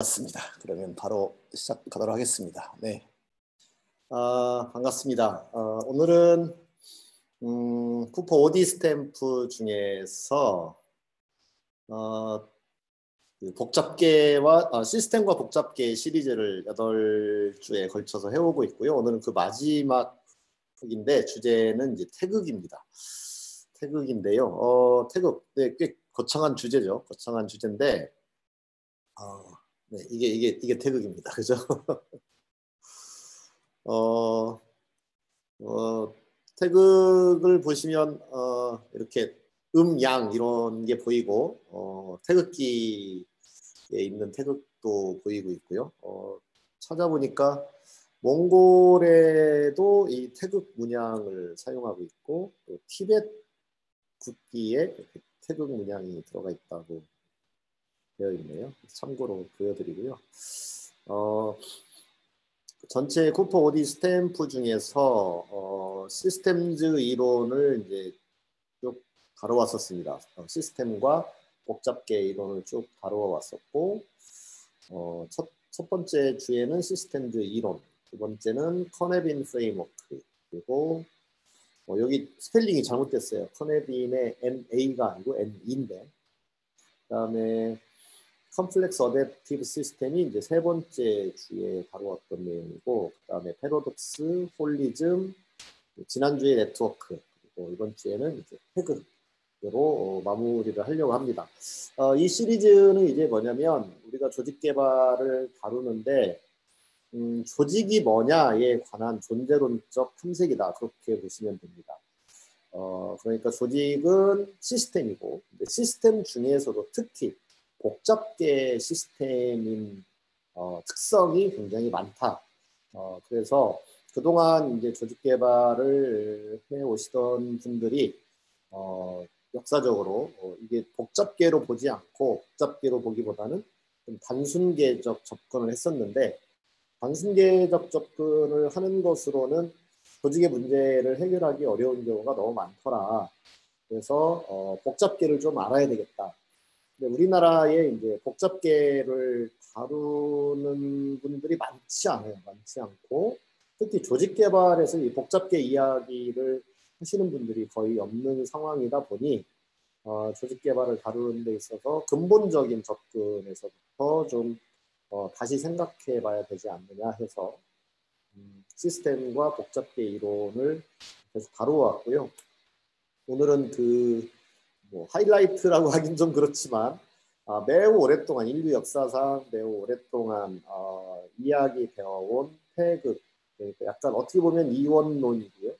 맞습니다. 그러면 바로 시작하도록 하겠습니다. 네, 반갑습니다. 오늘은 쿠퍼 오디 스탬프 중에서 그 복잡계와 시스템과 복잡계 시리즈를 8주에 걸쳐서 해오고 있고요. 오늘은 그 마지막인데 주제는 이제 태극입니다. 태극인데요. 태극, 네, 꽤 거창한 주제죠. 거창한 주제인데, 네, 이게 태극입니다. 그죠? 어, 어, 태극을 보시면 이렇게 양 이런 게 보이고 태극기에 있는 태극도 보이고 있고요. 찾아보니까 몽골에도 이 태극 문양을 사용하고 있고 또 티베트 국기에 태극 문양이 들어가 있다고 되어 있네요. 참고로 보여드리고요. 전체 쿠퍼 오디 스탬프 중에서 시스템즈 이론을 이제 쭉 다뤄왔었습니다. 시스템과 복잡계 이론을 쭉 다뤄왔었고 첫 번째 주에는 시스템즈 이론, 두 번째는 커네빈 프레임워크, 그리고 여기 스펠링이 잘못됐어요. 커네빈의 NA가 아니고 NE인데 그다음에 컴플렉스 어댑티브 시스템이 이제 세 번째 주에 다루었던 내용이고, 그다음에 패러독스, 홀리즘, 지난주에 네트워크, 그리고 이번 주에는 이제 태그로 마무리를 하려고 합니다. 이 시리즈는 이제 뭐냐면 우리가 조직 개발을 다루는데 조직이 뭐냐에 관한 존재론적 탐색이다, 그렇게 보시면 됩니다. 그러니까 조직은 시스템이고 시스템 중에서도 특히 복잡계 시스템인 특성이 굉장히 많다. 그래서 그동안 이제 조직 개발을 해 오시던 분들이 역사적으로 이게 복잡계로 보지 않고 복잡계로 보기보다는 좀 단순계적 접근을 했었는데 단순계적 접근을 하는 것으로는 조직의 문제를 해결하기 어려운 경우가 너무 많더라. 그래서 복잡계를 좀 알아야 되겠다. 근데 우리나라에 이제 복잡계를 다루는 분들이 많지 않아요. 많지 않고 특히 조직 개발에서 이 복잡계 이야기를 하시는 분들이 거의 없는 상황이다 보니 조직 개발을 다루는 데 있어서 근본적인 접근에서부터 좀 다시 생각해 봐야 되지 않느냐 해서 시스템과 복잡계 이론을 계속 다루어왔고요. 오늘은 뭐 하이라이트라고 하긴 좀 그렇지만 매우 오랫동안 인류 역사상 매우 오랫동안 이야기 되어온 태극, 그러니까 약간 어떻게 보면 이원론이고요.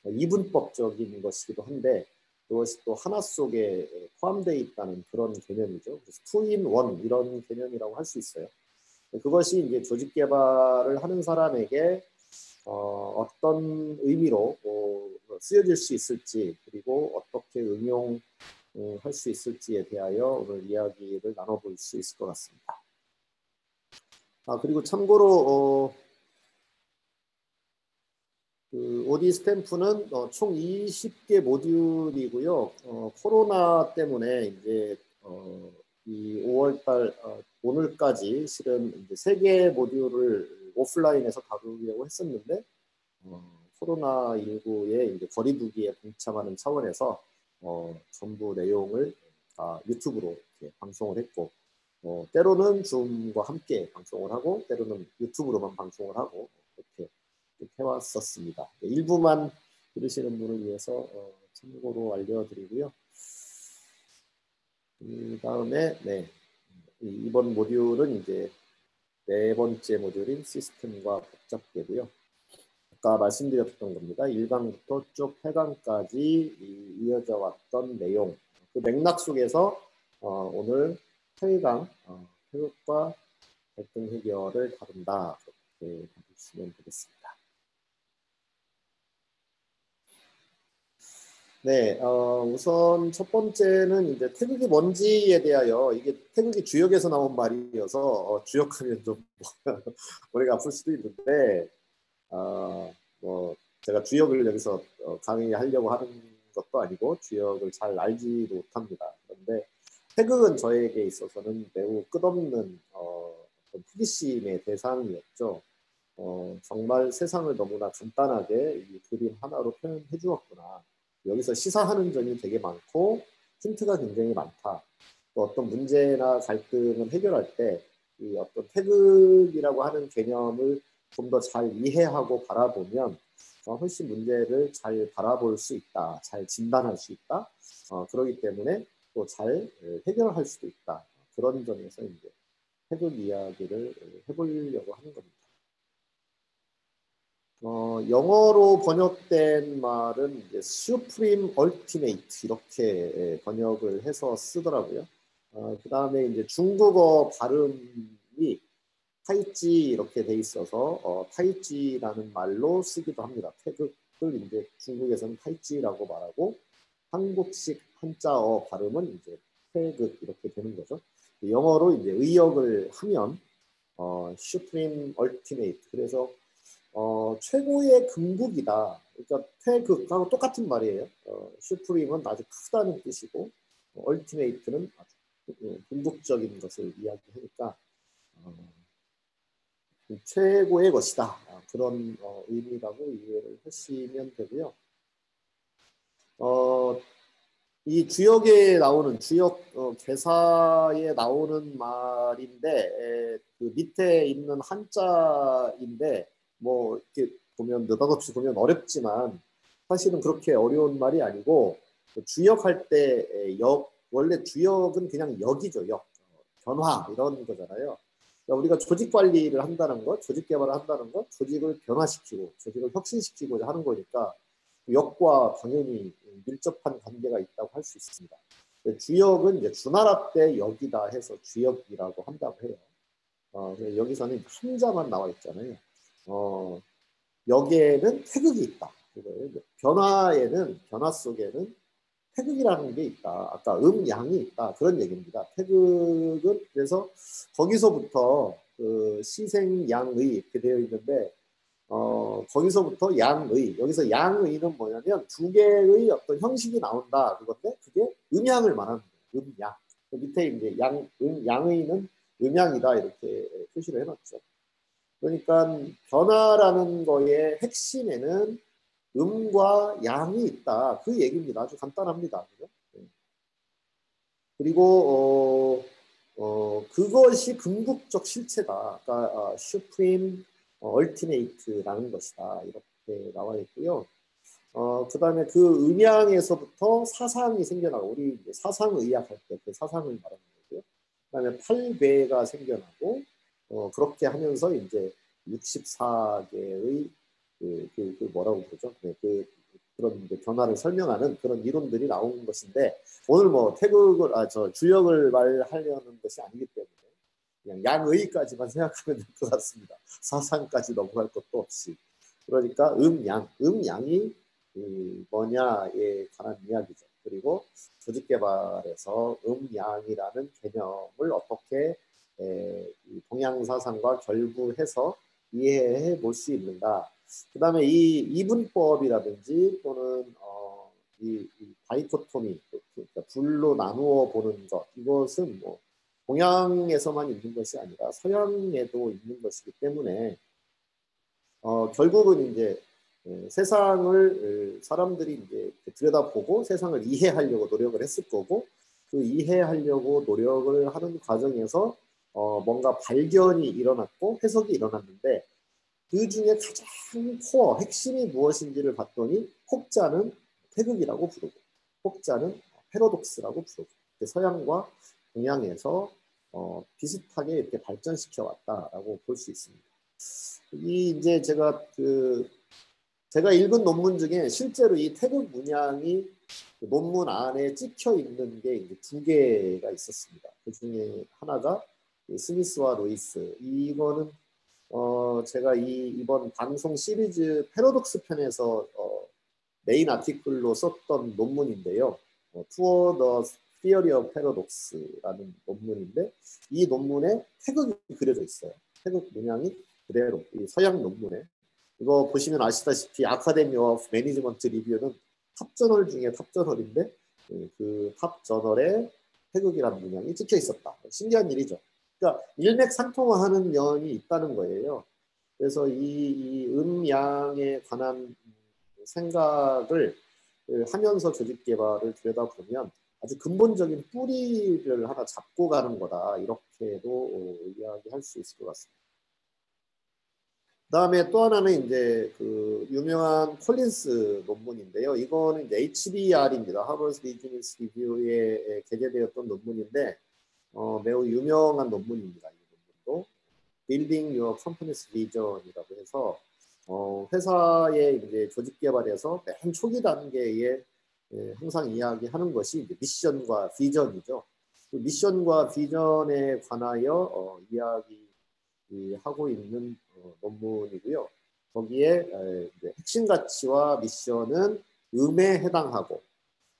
이분법적인 것이기도 한데 그것이 또 하나 속에 포함되어 있다는 그런 개념이죠. 그래서 투인 원 이런 개념이라고 할 수 있어요. 그것이 이제 조직 개발을 하는 사람에게 어떤 의미로 쓰여질 수 있을지 그리고 어떻게 응용할 수 있을지에 대하여 오늘 이야기를 나눠볼 수 있을 것 같습니다. 그리고 참고로 그 오디 스탬프는 총 20개 모듈이고요. 코로나 때문에 이제 이 5월달 오늘까지 실은 이제 3개 모듈을 오프라인에서 다루려고 했었는데 코로나19의 이제 거리두기에 동참하는 차원에서 전부 내용을 다 유튜브로 이렇게 방송을 했고 때로는 줌과 함께 방송을 하고 때로는 유튜브로만 방송을 하고 이렇게 해왔었습니다. 일부만 들으시는 분을 위해서 참고로 알려드리고요. 그 다음에 이번 모듈은 이제 4번째 모듈인 시스템과 복잡계고요. 아까 말씀드렸던 겁니다. 1강부터 쭉 8강까지 이어져 왔던 내용, 그 맥락 속에서 오늘 8강 태극과 갈등 해결을 다룬다, 그렇게 보시면 되겠습니다. 네, 우선 첫 번째는 이제 태극이 뭔지에 대하여, 이게 태극이 주역에서 나온 말이어서 주역하면 좀 머리가 아플 수도 있는데 뭐 제가 주역을 여기서 강의하려고 하는 것도 아니고 주역을 잘 알지도 못합니다. 그런데 태극은 저에게 있어서는 매우 끝없는 호기심의 대상이었죠. 정말 세상을 너무나 간단하게 이 그림 하나로 표현해 주었구나. 여기서 시사하는 점이 되게 많고 힌트가 굉장히 많다. 또 어떤 문제나 갈등을 해결할 때 이 어떤 태극이라고 하는 개념을 좀 더 잘 이해하고 바라보면 훨씬 문제를 잘 바라볼 수 있다. 잘 진단할 수 있다. 그렇기 때문에 또 잘 해결할 수도 있다. 그런 점에서 이제 태극 이야기를 해보려고 하는 겁니다. 영어로 번역된 말은 이제 Supreme Ultimate 이렇게 번역을 해서 쓰더라고요. 그 다음에 이제 중국어 발음이 타이찌 이렇게 돼 있어서 타이찌라는 말로 쓰기도 합니다. 태극을 이제 중국에서는 타이찌라고 말하고 한국식 한자어 발음은 이제 태극 이렇게 되는 거죠. 영어로 이제 의역을 하면 Supreme Ultimate 그래서 최고의 금국이다. 그러니까 태극하고 똑같은 말이에요. 슈프림은 아주 크다는 뜻이고 얼티메이트는 아주 궁극적인 것을 이야기하니까 최고의 것이다. 그런 의미라고 이해를 하시면 되고요. 이 주역에 나오는 주역 개사에 나오는 말인데 그 밑에 있는 한자인데 뭐 이렇게 보면 느닷없이 보면 어렵지만 사실은 그렇게 어려운 말이 아니고 주역할 때 원래 주역은 그냥 역이죠. 역 변화 이런 거잖아요. 그러니까 우리가 조직 관리를 한다는 것, 조직 개발을 한다는 것, 조직을 변화시키고 조직을 혁신시키고자 하는 거니까 역과 당연히 밀접한 관계가 있다고 할 수 있습니다. 주역은 이제 주나라 때 역이다 해서 주역이라고 한다고 해요. 여기서는 한자만 나와 있잖아요. 역에는 태극이 있다. 변화에는 변화 속에는 태극이라는 게 있다. 아까 양이 있다. 그런 얘기입니다. 태극은 그래서 거기서부터 그 시생양의 이렇게 되어 있는데 거기서부터 양의 여기서 양의는 뭐냐면 두 개의 어떤 형식이 나온다 그건데 그게 음양을 말하는 거예요. 음양. 그 밑에 이제 양의는 음양이다 이렇게 표시를 해놨죠. 그러니까 변화라는 거의 핵심에는 음과 양이 있다. 그 얘기입니다. 아주 간단합니다. 그죠? 그리고 그것이 궁극적 실체다. 그러니까 슈프림 얼티메이트라는 것이다. 이렇게 나와 있고요. 그 다음에 그 음양에서부터 사상이 생겨나고 우리 이제 사상의학 할 때 그 사상을 말하는 거고요. 그 다음에 팔배가 생겨나고 그렇게 하면서 이제 64개의 그 뭐라고 그러죠? 네, 그런 변화를 설명하는 그런 이론들이 나온 것인데 오늘 뭐 태극을 주역을 말하려는 것이 아니기 때문에 그냥 양의까지만 생각하면 될 것 같습니다. 사상까지 넘어갈 것도 없이. 그러니까 음양이 뭐냐에 관한 이야기죠. 그리고 조직개발에서 음양이라는 개념을 어떻게 동양사상과 결부해서 이해해 볼 수 있는가. 그 다음에 이 이분법이라든지 또는 이 다이코토미, 그러니까 둘로 나누어 보는 것, 이것은 뭐 동양에서만 있는 것이 아니라 서양에도 있는 것이기 때문에 결국은 이제 세상을 사람들이 이제 들여다보고 세상을 이해하려고 노력을 했을 거고 그 이해하려고 노력을 하는 과정에서 뭔가 발견이 일어났고 해석이 일어났는데 그 중에 가장 코어 핵심이 무엇인지를 봤더니 혹자는 태극이라고 부르고 혹자는 패러독스라고 부르고 서양과 동양에서 비슷하게 이렇게 발전시켜 왔다라고 볼 수 있습니다. 이 이제 제가 읽은 논문 중에 실제로 이 태극 문양이 논문 안에 찍혀 있는 게 이제 두 개가 있었습니다. 그 중에 하나가 스미스와 로이스. 이거는 제가 이번 방송 시리즈 패러독스 편에서 메인 아티클로 썼던 논문인데요. 투어 더 Theory of Paradox라는 논문인데 이 논문에 태극이 그려져 있어요. 태극 문양이 그대로 이 서양 논문에 이거 보시면 아시다시피 아카데미 오브 매니지먼트 리뷰는 탑저널 중에 탑저널인데 그 탑저널에 태극이라는 문양이 찍혀 있었다. 신기한 일이죠. 그러니까 일맥상통하는 면이 있다는 거예요. 그래서 이 음양에 관한 생각을 하면서 조직 개발을 들여다보면 아주 근본적인 뿌리를 하나 잡고 가는 거다. 이렇게도 이야기할 수 있을 것 같습니다. 그다음에 또 하나는 이제 그 유명한 콜린스 논문인데요. 이거는 이제 HBR입니다. 하버드 비즈니스 리뷰에 게재되었던 논문인데 매우 유명한 논문입니다. 이 논문도 Building Your Company's Vision이라고 해서 회사의 이제 조직 개발에서 맨 초기 단계에 항상 이야기하는 것이 이제 미션과 비전이죠. 그 미션과 비전에 관하여 이야기하고 있는 논문이고요. 거기에 핵심 가치와 미션은 음에 해당하고,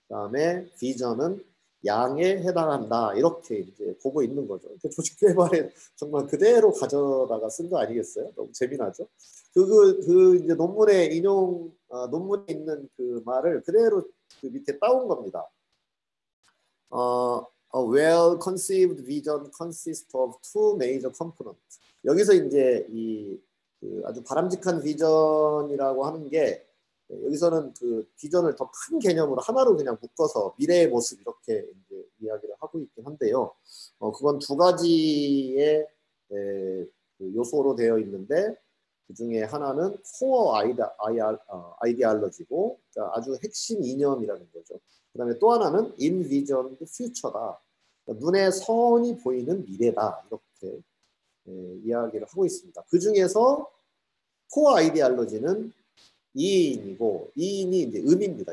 그다음에 비전은 양에 해당한다. 이렇게 이제 보고 있는 거죠. 조직 개발에 정말 그대로 가져다가 쓴 거 아니겠어요? 너무 재미나죠? 이제 논문에 논문에 있는 그 말을 그대로 그 밑에 따온 겁니다. A well-conceived vision consists of two major components. 여기서 이제 그 아주 바람직한 비전이라고 하는 게 여기서는 그 비전을 더 큰 개념으로 하나로 그냥 묶어서 미래의 모습 이렇게 이제 이야기를 하고 있긴 한데요. 그건 두 가지의 그 요소로 되어 있는데 그 중에 하나는 코어 아이디얼러지고 그러니까 아주 핵심 이념이라는 거죠. 그다음에 또 하나는 인비전 퓨처다. 그러니까 눈에 선이 보이는 미래다. 이렇게 이야기를 하고 있습니다. 그 중에서 코어 아이디얼러지는 이인이고 이인이 이제 음입니다.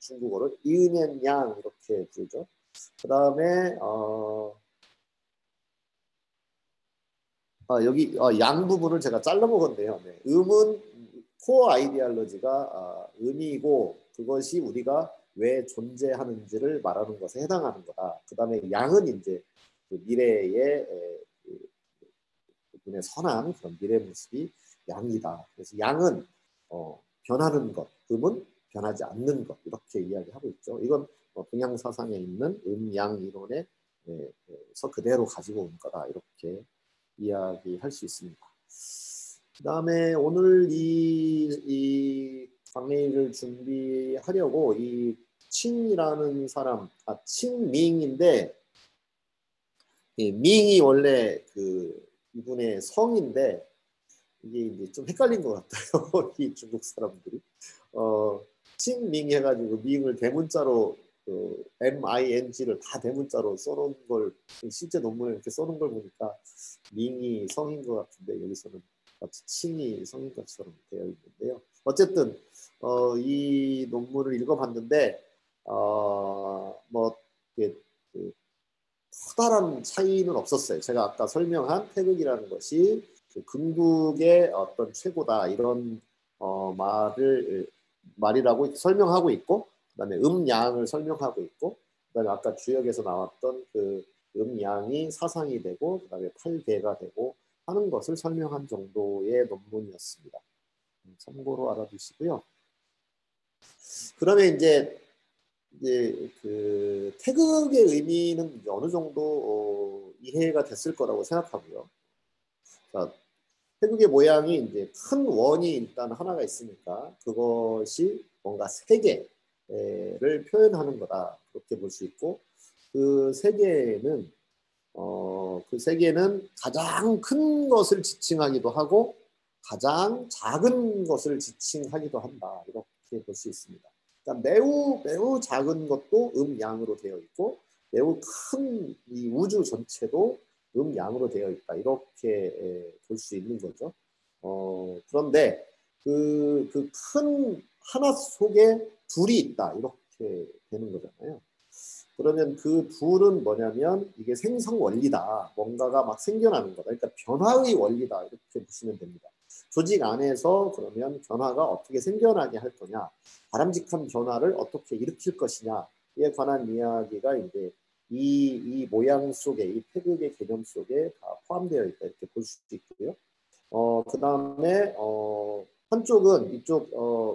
중국어로 이은엔 양 이렇게 부르죠. 그 다음에 여기 양 부분을 제가 잘라 먹었네요. 네. 음은 코어 아이디얼러지가 음이고 그것이 우리가 왜 존재하는지를 말하는 것에 해당하는 거다. 그 다음에 양은 이제 그 미래의 눈에 선한 그런 미래 모습이 양이다. 그래서 양은 변하는 것, 음은 변하지 않는 것 이렇게 이야기하고 있죠. 이건 동양 사상에 있는 음양 이론에서 그대로 가지고 온 거다 이렇게 이야기할 수 있습니다. 그 다음에 오늘 이 강의를 준비하려고 이 칭이라는 사람, 칭밍인데 밍이 원래 그 이분의 성인데 이게 이제 좀 헷갈린 것 같아요. 이 중국 사람들이 칭밍 해가지고 밍을 대문자로 MING를 다 대문자로 써놓은 걸 실제 논문에 이렇게 써놓은 걸 보니까 밍이 성인 것 같은데 여기서는 마치 칭이 성인 것처럼 되어 있는데요. 어쨌든 이 논문을 읽어봤는데 뭐 이게 커다란 차이는 없었어요. 제가 아까 설명한 태극이라는 것이 금국의 어떤 최고다 이런 말이라고 설명하고 있고, 그다음에 음양을 설명하고 있고, 그다음에 아까 주역에서 나왔던 그 음양이 사상이 되고, 그다음에 팔계가 되고 하는 것을 설명한 정도의 논문이었습니다. 참고로 알아두시고요. 그러면 이제 그 태극의 의미는 어느 정도 이해가 됐을 거라고 생각하고요. 자, 태극의 모양이 이제 큰 원이 일단 하나가 있으니까 그것이 뭔가 세계를 표현하는 거다 그렇게 볼 수 있고, 그 세계는 가장 큰 것을 지칭하기도 하고 가장 작은 것을 지칭하기도 한다 이렇게 볼 수 있습니다. 그러니까 매우 작은 것도 음양으로 되어 있고 매우 큰 이 우주 전체도 음양으로 되어 있다 이렇게 볼 수 있는 거죠. 그런데 그 큰 하나 속에 둘이 있다 이렇게 되는 거잖아요. 그러면 그 둘은 뭐냐면 이게 생성 원리다. 뭔가가 막 생겨나는 거다. 그러니까 변화의 원리다 이렇게 보시면 됩니다. 조직 안에서 그러면 변화가 어떻게 생겨나게 할 거냐, 바람직한 변화를 어떻게 일으킬 것이냐에 관한 이야기가 이제 이 모양 속에, 이 태극의 개념 속에 다 포함되어 있다 이렇게 볼 수 있고요. 그 다음에 한쪽은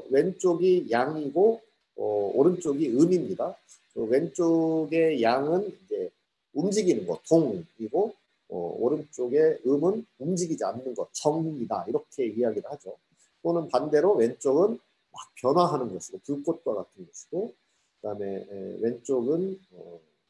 왼쪽이 양이고 오른쪽이 음입니다. 그 왼쪽의 양은 이제 움직이는 거, 동이고 오른쪽의 음은 움직이지 않는 것, 정이다 이렇게 이야기를 하죠. 또는 반대로 왼쪽은 막 변화하는 것이고 불꽃과 같은 것이고, 그다음에 왼쪽은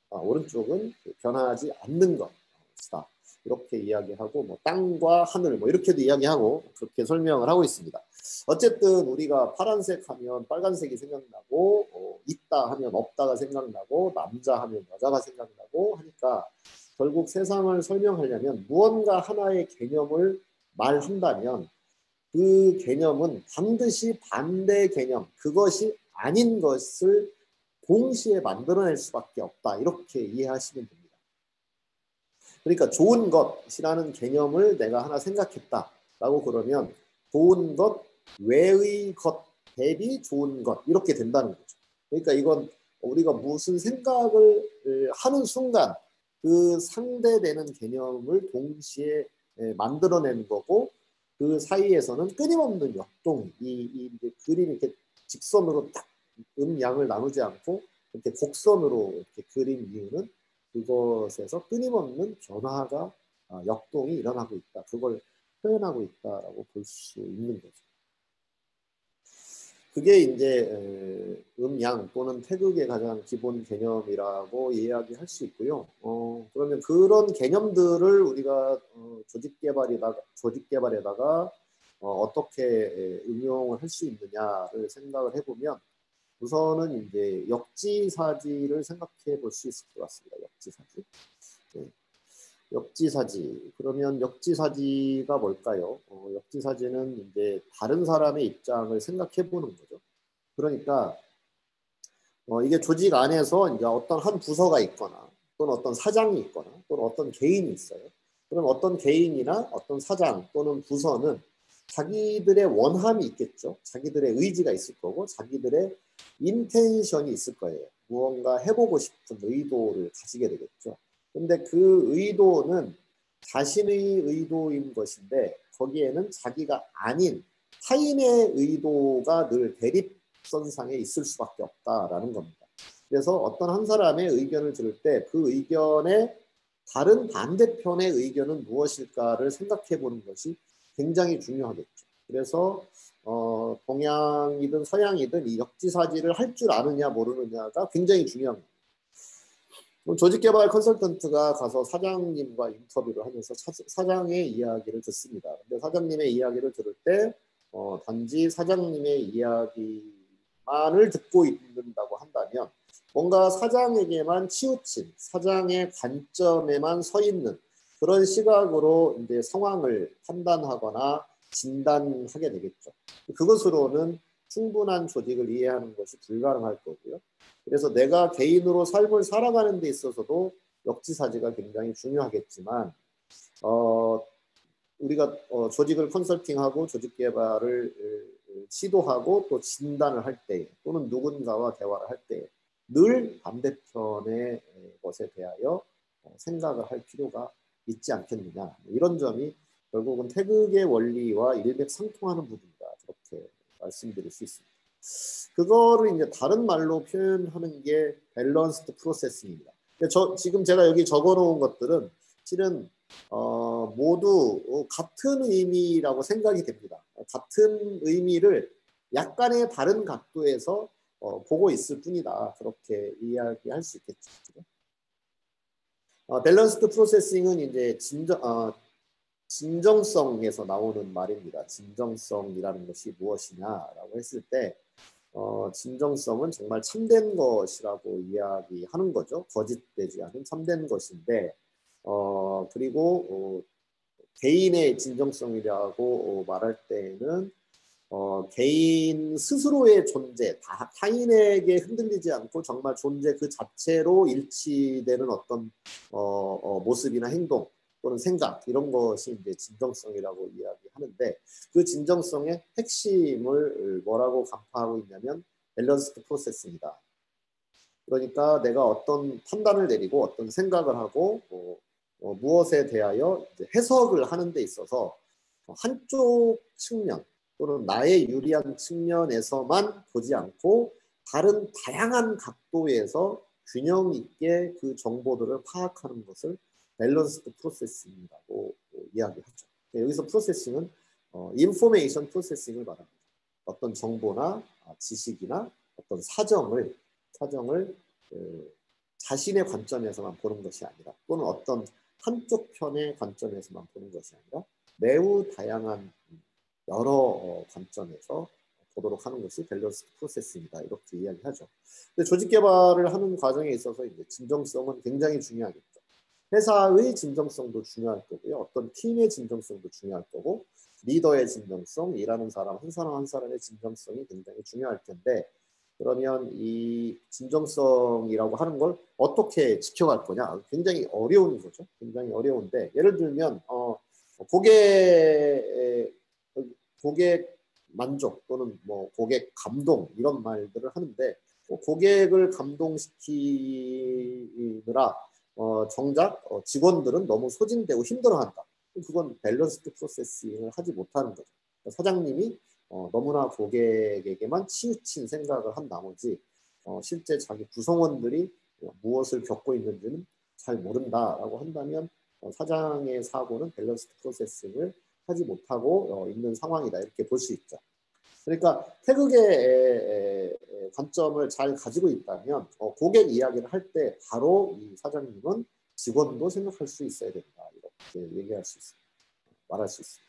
오른쪽은 변하지 않는 것이다. 이렇게 이야기하고 뭐 땅과 하늘 뭐 이렇게도 이야기하고 그렇게 설명을 하고 있습니다. 어쨌든 우리가 파란색 하면 빨간색이 생각나고 있다 하면 없다가 생각나고 남자 하면 여자가 생각나고 하니까 결국 세상을 설명하려면 무언가 하나의 개념을 말한다면 그 개념은 반드시 반대 개념, 그것이 아닌 것을 동시에 만들어낼 수밖에 없다. 이렇게 이해하시면 됩니다. 그러니까 좋은 것이라는 개념을 내가 하나 생각했다라고 그러면 좋은 것 외의 것 대비 좋은 것 이렇게 된다는 거죠. 그러니까 이건 우리가 무슨 생각을 하는 순간 그 상대되는 개념을 동시에 만들어내는 거고, 그 사이에서는 끊임없는 역동, 이 그림이 이렇게 직선으로 딱 음양을 나누지 않고 이렇게 곡선으로 이렇게 그린 이유는 그것에서 끊임없는 변화가 역동이 일어나고 있다. 그걸 표현하고 있다라고 볼 수 있는 거죠. 그게 이제 음양 또는 태극의 가장 기본 개념이라고 이야기할 수 있고요. 그러면 그런 개념들을 우리가 조직 개발에다가 어떻게 응용을 할 수 있느냐를 생각을 해보면 우선은 이제 역지사지를 생각해 볼 수 있을 것 같습니다. 역지사지. 네. 역지사지. 그러면 역지사지가 뭘까요? 역지사지는 이제 다른 사람의 입장을 생각해 보는 거죠. 그러니까 이게 조직 안에서 이제 어떤 한 부서가 있거나 또는 어떤 사장이 있거나 또는 어떤 개인이 있어요. 그럼 어떤 개인이나 어떤 사장 또는 부서는 자기들의 원함이 있겠죠. 자기들의 의지가 있을 거고 자기들의 인텐션이 있을 거예요. 무언가 해보고 싶은 의도를 가지게 되겠죠. 근데 그 의도는 자신의 의도인 것인데 거기에는 자기가 아닌 타인의 의도가 늘 대립선상에 있을 수밖에 없다라는 겁니다. 그래서 어떤 한 사람의 의견을 들을 때 그 의견의 다른 반대편의 의견은 무엇일까를 생각해 보는 것이 굉장히 중요하겠죠. 그래서 동양이든 서양이든 이 역지사지를 할 줄 아느냐 모르느냐가 굉장히 중요합니다. 조직개발 컨설턴트가 가서 사장님과 인터뷰를 하면서 사장의 이야기를 듣습니다. 근데 사장님의 이야기를 들을 때 단지 사장님의 이야기만을 듣고 있는다고 한다면 뭔가 사장에게만 치우친 사장의 관점에만 서 있는 그런 시각으로 이제 상황을 판단하거나 진단하게 되겠죠. 그것으로는 충분한 조직을 이해하는 것이 불가능할 거고요. 그래서 내가 개인으로 삶을 살아가는 데 있어서도 역지사지가 굉장히 중요하겠지만 우리가 조직을 컨설팅하고 조직 개발을 시도하고 또 진단을 할 때 또는 누군가와 대화를 할 때 늘 반대편의 것에 대하여 생각을 할 필요가 있지 않겠느냐. 이런 점이 결국은 태극의 원리와 일맥상통하는 부분이다. 그렇게 말씀드릴 수 있습니다. 그거를 이제 다른 말로 표현하는 게 밸런스드 프로세싱입니다. 지금 제가 여기 적어놓은 것들은 실은 모두 같은 의미라고 생각이 됩니다. 같은 의미를 약간의 다른 각도에서 보고 있을 뿐이다. 그렇게 이야기할 수 있겠죠. 밸런스드 프로세싱은 이제 진정성에서 나오는 말입니다. 진정성이라는 것이 무엇이냐라고 했을 때 진정성은 정말 참된 것이라고 이야기하는 거죠. 거짓되지 않은 참된 것인데 그리고 개인의 진정성이라고 말할 때에는 개인 스스로의 존재, 타인에게 흔들리지 않고 정말 존재 그 자체로 일치되는 어떤 모습이나 행동 또는 생각 이런 것이 이제 진정성이라고 이야기하는데 그 진정성의 핵심을 뭐라고 간파하고 있냐면 밸런스드 프로세스입니다. 그러니까 내가 어떤 판단을 내리고 어떤 생각을 하고 무엇에 대하여 이제 해석을 하는 데 있어서 한쪽 측면 또는 나의 유리한 측면에서만 보지 않고 다른 다양한 각도에서 균형 있게 그 정보들을 파악하는 것을 밸런스드 프로세싱이라고 이야기하죠. 여기서 프로세싱은 인포메이션 프로세싱을 말합니다. 어떤 정보나 지식이나 어떤 사정을 자신의 관점에서만 보는 것이 아니라 또는 어떤 한쪽 편의 관점에서만 보는 것이 아니라 매우 다양한 여러 관점에서 보도록 하는 것이 밸런스 프로세스입니다. 이렇게 이야기하죠. 근데 조직 개발을 하는 과정에 있어서 이제 진정성은 굉장히 중요하겠죠. 회사의 진정성도 중요할 거고요. 어떤 팀의 진정성도 중요할 거고 리더의 진정성, 일하는 사람 한 사람 한 사람의 진정성이 굉장히 중요할 텐데 그러면 이 진정성이라고 하는 걸 어떻게 지켜갈 거냐? 굉장히 어려운 거죠. 굉장히 어려운데 예를 들면 고객 만족 또는 뭐 고객 감동 이런 말들을 하는데 고객을 감동시키느라 정작 직원들은 너무 소진되고 힘들어한다. 그건 밸런스드 프로세싱을 하지 못하는 거죠. 사장님이 너무나 고객에게만 치우친 생각을 한 나머지 실제 자기 구성원들이 무엇을 겪고 있는지는 잘 모른다라고 한다면 사장의 사고는 밸런스드 프로세싱을 하지 못하고 있는 상황이다. 이렇게 볼 수 있죠. 그러니까 태극의 관점을 잘 가지고 있다면 고객 이야기를 할 때 바로 이 사장님은 직원도 생각할 수 있어야 된다. 이렇게 얘기할 수 있습니다. 말할 수 있습니다.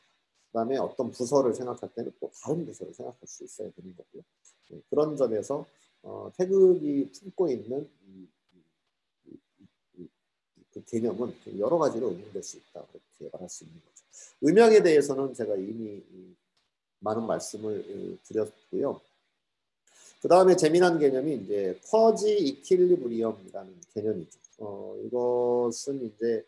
그 다음에 어떤 부서를 생각할 때는 또 다른 부서를 생각할 수 있어야 되는 거고요. 그런 점에서 태극이 품고 있는 그 개념은 여러 가지로 응용될 수 있다. 그렇게 말할 수 있는 거죠. 음향에 대해서는 제가 이미 많은 말씀을 드렸고요. 그 다음에 재미난 개념이 이제 쿼지 이퀄리브리엄이라는 개념이죠. 이것은 이제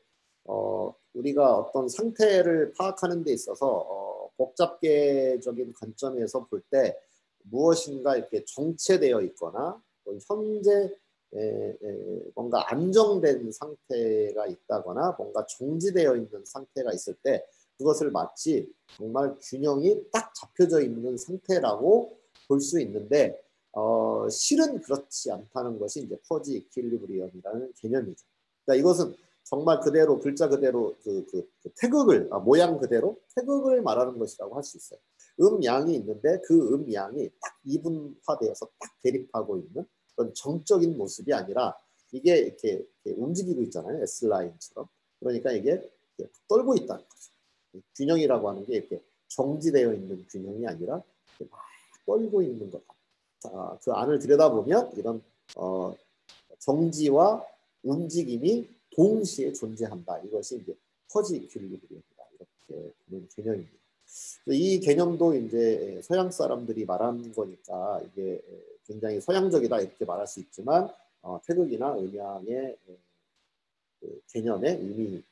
우리가 어떤 상태를 파악하는 데 있어서 복잡계적인 관점에서 볼 때 무엇인가 이렇게 정체되어 있거나 현재 뭔가 안정된 상태가 있다거나 뭔가 정지되어 있는 상태가 있을 때 그것을 마치 정말 균형이 딱 잡혀져 있는 상태라고 볼 수 있는데 실은 그렇지 않다는 것이 이제 쿼지 이퀄리브리엄이라는 개념이죠. 그러니까 이것은 정말 그대로 글자 그대로 그 태극을 모양 그대로 태극을 말하는 것이라고 할 수 있어요. 음양이 있는데 그 음양이 딱 이분화되어서 딱 대립하고 있는 그런 정적인 모습이 아니라 이게 이렇게 움직이고 있잖아요. S라인처럼. 그러니까 이게 떨고 있다는 거죠. 균형이라고 하는 게 이렇게 정지되어 있는 균형이 아니라 막 떨고 있는 거다. 그 안을 들여다보면 이런 정지와 움직임이 동시에 존재한다. 이것이 이제 쿼지 이퀄리브리엄이다. 이렇게 보는 개념입니다. 이 개념도 이제 서양 사람들이 말한 거니까 이게 굉장히 서양적이다 이렇게 말할 수 있지만 태극이나 음양의 그 개념에 이미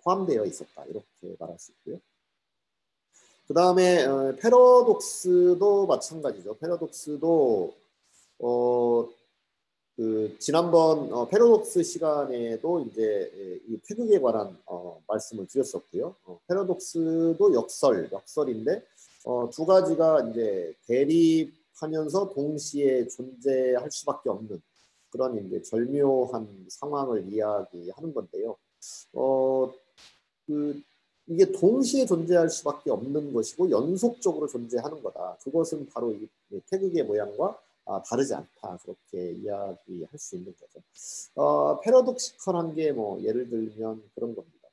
포함되어 있었다 이렇게 말할 수 있고요. 그 다음에 패러독스도 마찬가지죠. 패러독스도 그 지난번 패러독스 시간에도 이제 이 태극에 관한 말씀을 드렸었고요. 패러독스도 역설인데 두 가지가 이제 대립하면서 동시에 존재할 수밖에 없는 그런 이제 절묘한 상황을 이야기하는 건데요. 이게 동시에 존재할 수밖에 없는 것이고 연속적으로 존재하는 거다. 그것은 바로 이 태극의 모양과 다르지 않다. 그렇게 이야기할 수 있는 거죠. 패러독시컬한 게 뭐 예를 들면 그런 겁니다.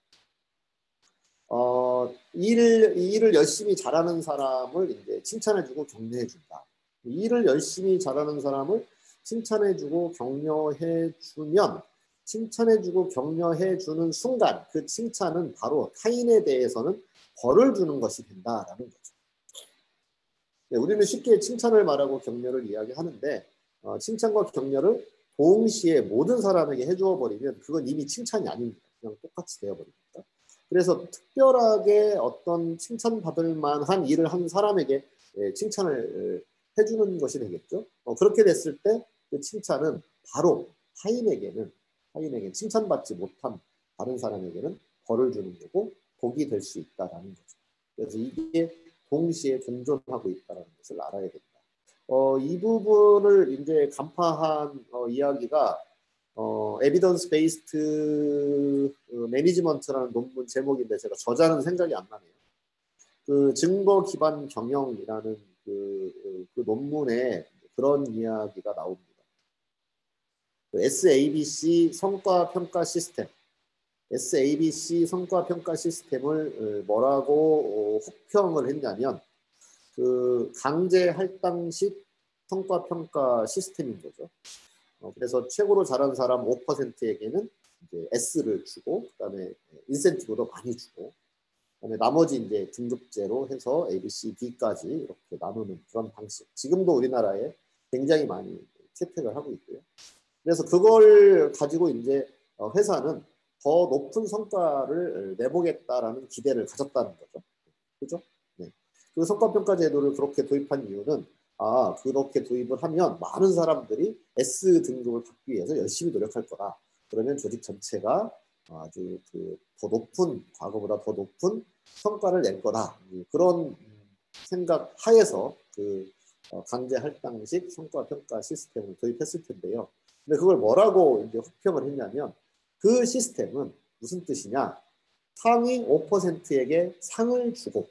일을 열심히 잘하는 사람을 이제 칭찬해주고 격려해준다. 일을 열심히 잘하는 사람을 칭찬해주고 격려해주면 칭찬해주고 격려해주는 순간 그 칭찬은 바로 타인에 대해서는 벌을 주는 것이 된다라는 거죠. 네, 우리는 쉽게 칭찬을 말하고 격려를 이야기하는데 칭찬과 격려를 동시에 모든 사람에게 해주어 버리면 그건 이미 칭찬이 아닙니다. 그냥 똑같이 되어버립니다. 그래서 특별하게 어떤 칭찬받을 만한 일을 한 사람에게 칭찬을 해주는 것이 되겠죠. 그렇게 됐을 때 그 칭찬은 바로 타인에게는 칭찬받지 못한 다른 사람에게는 벌을 주는 거고 복이 될 수 있다라는 거죠. 그래서 이게 동시에 공존하고 있다는 것을 알아야 됩니다. 이 부분을 이제 간파한 이야기가 에비던스 베이스드 매니지먼트라는 논문 제목인데 제가 저자는 생각이 안 나네요. 그 증거 기반 경영이라는 그 논문에 그런 이야기가 나옵니다. 그 SABC 성과 평가 시스템, SABC 성과 평가 시스템을 뭐라고 혹평을 했냐면 그 강제 할당식 성과 평가 시스템인 거죠. 그래서 최고로 잘한 사람 5%에게는 이제 S를 주고, 그다음에 인센티브도 많이 주고, 그다음에 나머지 이제 등급제로 해서 A, B, C, D까지 이렇게 나누는 그런 방식. 지금도 우리나라에 굉장히 많이 채택을 하고 있고요. 그래서 그걸 가지고 이제 회사는 더 높은 성과를 내보겠다라는 기대를 가졌다는 거죠. 그죠? 네. 그 성과평가 제도를 그렇게 도입한 이유는 그렇게 도입을 하면 많은 사람들이 S 등급을 받기 위해서 열심히 노력할 거다. 그러면 조직 전체가 아주 더 높은, 과거보다 더 높은 성과를 낼 거다. 그런 생각 하에서 강제 할당식 성과평가 시스템을 도입했을 텐데요. 근데 그걸 뭐라고 이제 혹평을 했냐면 그 시스템은 무슨 뜻이냐? 상위 5%에게 상을 주고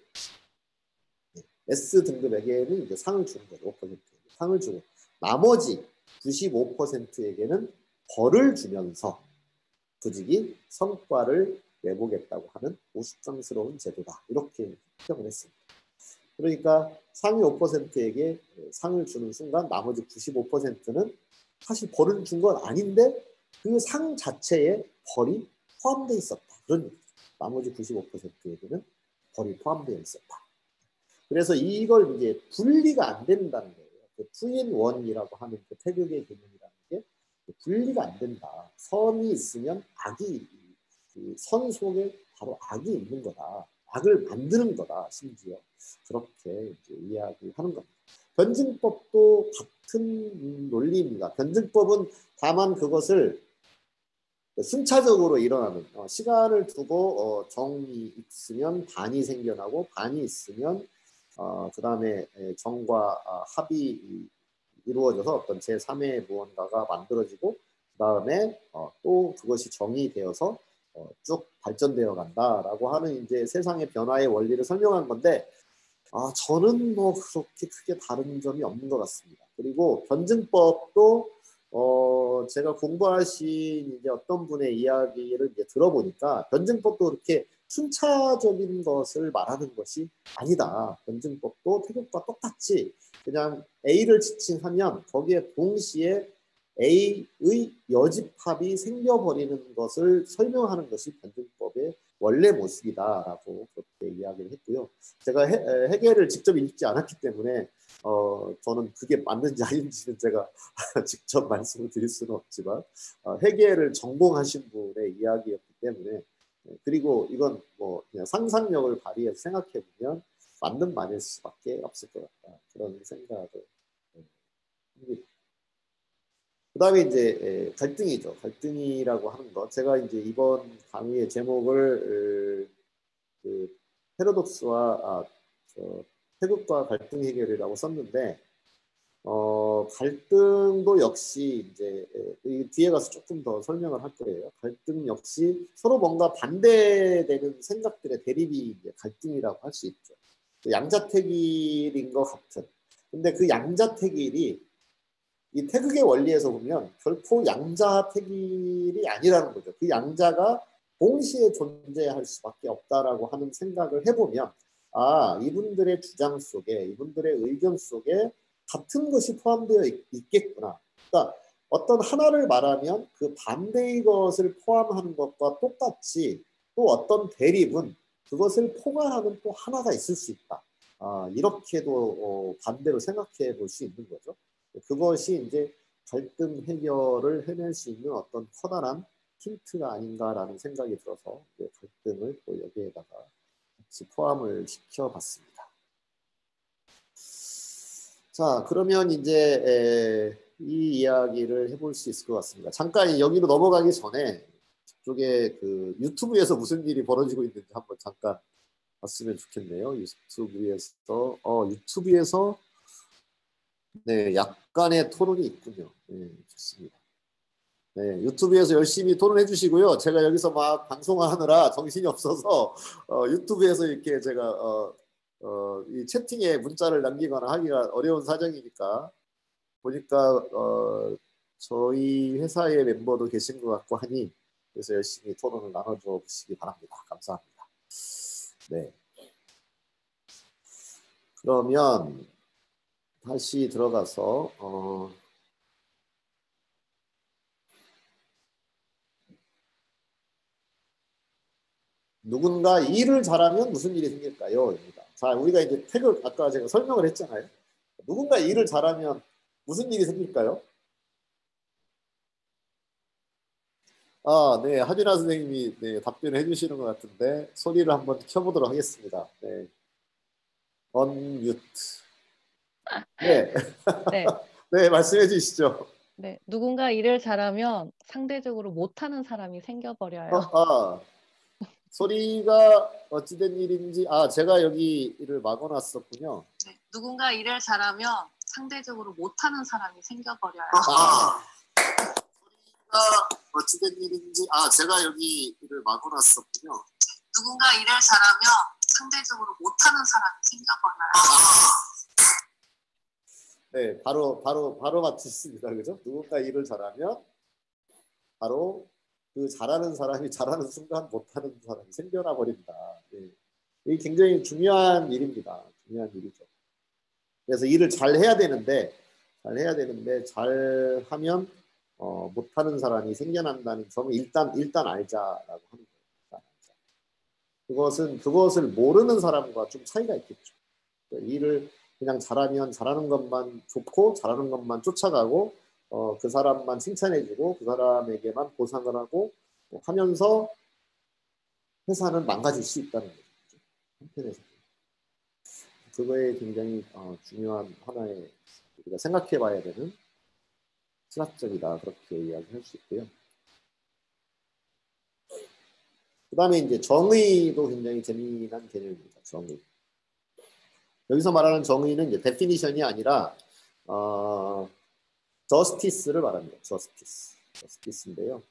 S 등급에게는 이제 상을 주는 거죠. 5%에게 상을 주고 나머지 95%에게는 벌을 주면서 조직이 성과를 내보겠다고 하는 우스꽝스러운 제도다. 이렇게 평을 했습니다. 그러니까 상위 5%에게 상을 주는 순간 나머지 95%는 사실 벌을 준 건 아닌데 그 상 자체에 벌이 포함되어 있었다. 그런 얘기죠. 나머지 95%에게는 벌이 포함되어 있었다. 그래서 이걸 이제 분리가 안 된다는 거예요. 그 투인원이라고 하는 그 태극의 개념이라는 게 분리가 안 된다. 선이 있으면 악이, 선 속에 바로 악이 있는 거다. 악을 만드는 거다. 심지어 그렇게 이제 이야기하는 겁니다. 변증법도 같은 논리입니다. 변증법은 다만 그것을 순차적으로 일어나는 시간을 두고 정이 있으면 반이 생겨나고 반이 있으면 그 다음에 정과 합이 이루어져서 어떤 제3의 무언가가 만들어지고 그 다음에 또 그것이 정이 되어서 쭉 발전되어 간다라고 하는 이제 세상의 변화의 원리를 설명한 건데 저는 뭐 그렇게 크게 다른 점이 없는 것 같습니다. 그리고 변증법도 제가 공부하신 이제 어떤 분의 이야기를 이제 들어보니까 변증법도 그렇게 순차적인 것을 말하는 것이 아니다. 변증법도 태극과 똑같이 그냥 A를 지칭하면 거기에 동시에 A의 여집합이 생겨버리는 것을 설명하는 것이 변증법의 원래 모습이다라고 그렇게 이야기를 했고요. 제가 해겔을 직접 읽지 않았기 때문에 저는 그게 맞는지 아닌지는 제가 직접 말씀을 드릴 수는 없지만 해겔을 전공하신 분의 이야기였기 때문에 그리고 이건 뭐 그냥 상상력을 발휘해서 생각해 보면 맞는 말일 수밖에 없을 것 같다. 그런 생각을 합니다. 그 다음에 이제 갈등이죠. 갈등이라고 하는 것. 제가 이제 이번 강의의 제목을 그 패러독스와 태극과 갈등 해결이라고 썼는데 갈등도 역시 이제 뒤에 가서 조금 더 설명을 할 거예요. 갈등 역시 서로 뭔가 반대되는 생각들의 대립이 이제 갈등이라고 할 수 있죠. 양자택일인 것 같은. 근데 그 양자택일이 이 태극의 원리에서 보면 결코 양자택일이 아니라는 거죠. 그 양자가 동시에 존재할 수밖에 없다라고 하는 생각을 해보면 이분들의 주장 속에 이분들의 의견 속에 같은 것이 포함되어 있겠구나. 그러니까 어떤 하나를 말하면 그 반대의 것을 포함하는 것과 똑같이 또 어떤 대립은 그것을 포괄하는 또 하나가 있을 수 있다. 이렇게도 반대로 생각해 볼 수 있는 거죠. 그것이 이제 갈등 해결을 해낼 수 있는 어떤 커다란 힌트가 아닌가라는 생각이 들어서 갈등을 또 여기에다가 같이 포함을 시켜봤습니다. 자, 그러면 이제 이 이야기를 해볼 수 있을 것 같습니다. 잠깐 여기로 넘어가기 전에 저쪽에 그 유튜브에서 무슨 일이 벌어지고 있는지 한번 잠깐 봤으면 좋겠네요. 유튜브에서 네, 약간의 토론이 있군요. 네, 좋습니다. 네, 유튜브에서 열심히 토론해 주시고요. 제가 여기서 막 방송하느라 정신이 없어서 유튜브에서 이렇게 제가 이 채팅에 문자를 남기거나 하기가 어려운 사정이니까 보니까 저희 회사의 멤버도 계신 것 같고 하니 그래서 열심히 토론을 나눠줘 보시기 바랍니다. 감사합니다. 네. 그러면 다시 들어가서 누군가 일을 잘하면 무슨 일이 생길까요? 입니다. 자, 우리가 이제 태그 아까 제가 설명을 했잖아요. 누군가 일을 잘하면 무슨 일이 생길까요? 아, 네, 하진아 선생님이 네, 답변을 해주시는 것 같은데 소리를 한번 켜보도록 하겠습니다. 네, 언뮤트. 네, 네. 네, 말씀해 주시죠. 네. 누군가 일을 잘하면 상대적으로 못하는 사람이 생겨버려요. 소리가 어찌된 일인지, 제가 여기 일을 막아놨었군요. 네. 누군가 일을 잘하면 상대적으로 못하는 사람이 생겨버려요. 소리가 어찌된 일인지, 제가 여기 일을 막아놨었군요. 누군가 일을 잘하면 상대적으로 못하는 사람이 생겨버려요. 네, 바로 맞추셨습니다. 그죠? 누군가 일을 잘하면 바로 그 잘하는 사람이 잘하는 순간 못하는 사람이 생겨나 버린다. 네. 이게 굉장히 중요한 일입니다. 중요한 일이죠. 그래서 일을 잘 해야 되는데 잘하면 못하는 사람이 생겨난다는 점을 일단 알자라고 하는 거예요. 그것을 모르는 사람과 좀 차이가 있겠죠. 일을 그냥 잘하면 잘하는 것만 좋고 잘하는 것만 쫓아가고 그 사람만 칭찬해주고 그 사람에게만 보상을 하고 하면서 회사는 망가질 수 있다는 거죠. 한편에서 그거에 굉장히 중요한 하나의 우리가 생각해봐야 되는 철학적이다 그렇게 이야기할 수 있고요. 그 다음에 이제 정의도 굉장히 재미난 개념입니다. 정의. 여기서 말하는 정의는 이제 데피니션이 아니라 저스티스를 말합니다. 저스티스인데요.